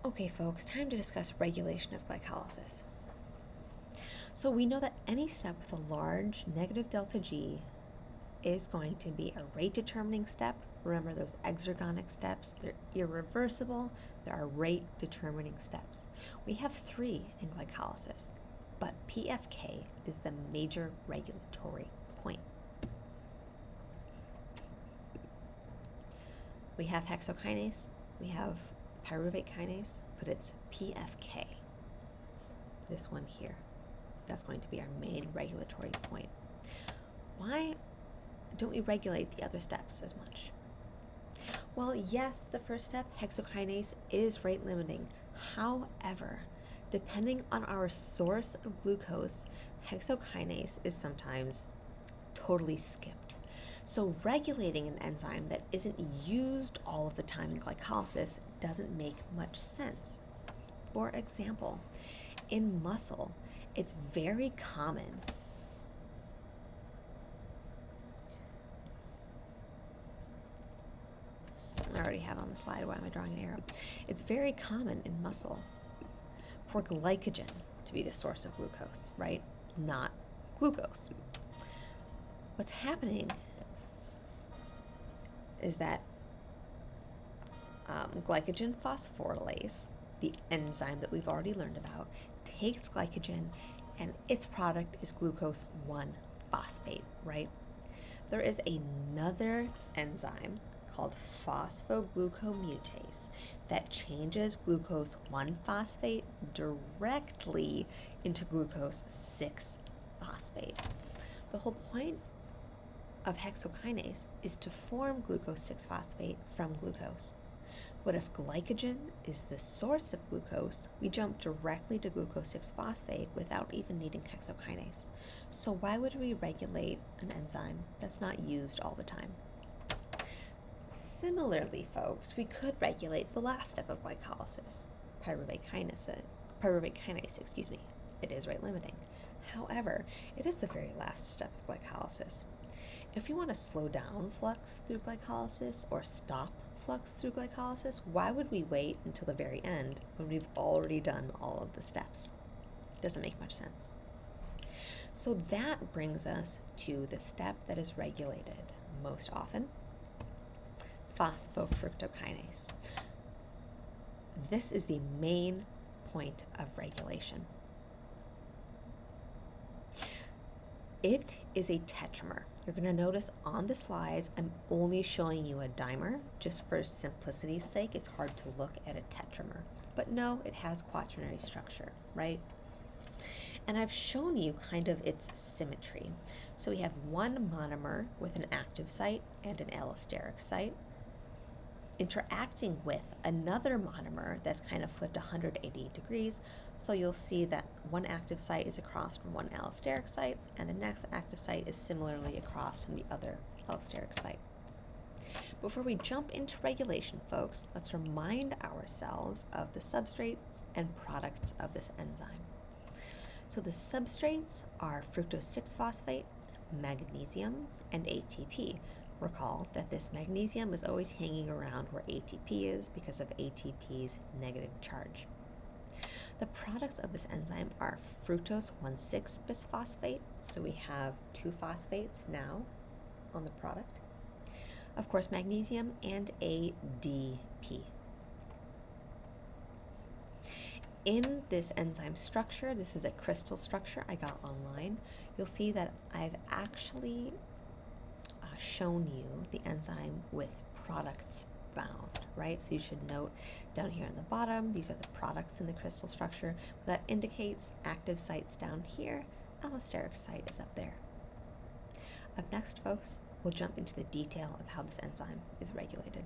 Okay, folks, time to discuss regulation of glycolysis. So we know that any step with a large negative delta G is going to be a rate determining step. Remember those exergonic steps, they're irreversible, they are rate determining steps. We have 3 in glycolysis, but PFK is the major regulatory point. We have hexokinase, we have pyruvate kinase, but it's PFK, this one here. That's going to be our main regulatory point. Why don't we regulate the other steps as much? Well, yes, the first step, hexokinase, is rate limiting. However, depending on our source of glucose, hexokinase is sometimes totally skipped. So regulating an enzyme that isn't used all of the time in glycolysis doesn't make much sense. For example, in muscle, it's very common I already have on the slide, why am I drawing an arrow? It's very common in muscle for glycogen to be the source of glucose, right? Not glucose. What's happening is that glycogen phosphorylase, the enzyme that we've already learned about, takes glycogen and its product is glucose 1-phosphate, right? There is another enzyme called phosphoglucomutase that changes glucose 1-phosphate directly into glucose 6-phosphate. The whole point of hexokinase is to form glucose 6-phosphate from glucose. But if glycogen is the source of glucose, we jump directly to glucose 6-phosphate without even needing hexokinase. So why would we regulate an enzyme that's not used all the time? Similarly, folks, we could regulate the last step of glycolysis, pyruvate kinase, It is rate limiting. However, it is the very last step of glycolysis. If you want to slow down flux through glycolysis or stop flux through glycolysis, why would we wait until the very end when we've already done all of the steps? Doesn't make much sense. So that brings us to the step that is regulated most often, phosphofructokinase. This is the main point of regulation. It is a tetramer. You're going to notice on the slides, I'm only showing you a dimer. Just for simplicity's sake, it's hard to look at a tetramer. But no, it has quaternary structure, right? And I've shown you kind of its symmetry. So we have one monomer with an active site and an allosteric site interacting with another monomer that's kind of flipped 180 degrees. So you'll see that one active site is across from one allosteric site, and the next active site is similarly across from the other allosteric site. Before we jump into regulation, folks, let's remind ourselves of the substrates and products of this enzyme. So the substrates are fructose 6-phosphate, magnesium, and ATP. Recall that this magnesium is always hanging around where ATP is because of ATP's negative charge. The products of this enzyme are fructose 1,6-bisphosphate, so we have 2 phosphates now on the product. Of course, magnesium and ADP. In this enzyme structure, this is a crystal structure I got online, you'll see that I've actually shown you the enzyme with products bound, right? So you should note down here on the bottom, these are the products in the crystal structure. That indicates active sites down here, allosteric site is up there. Up next, folks, we'll jump into the detail of how this enzyme is regulated.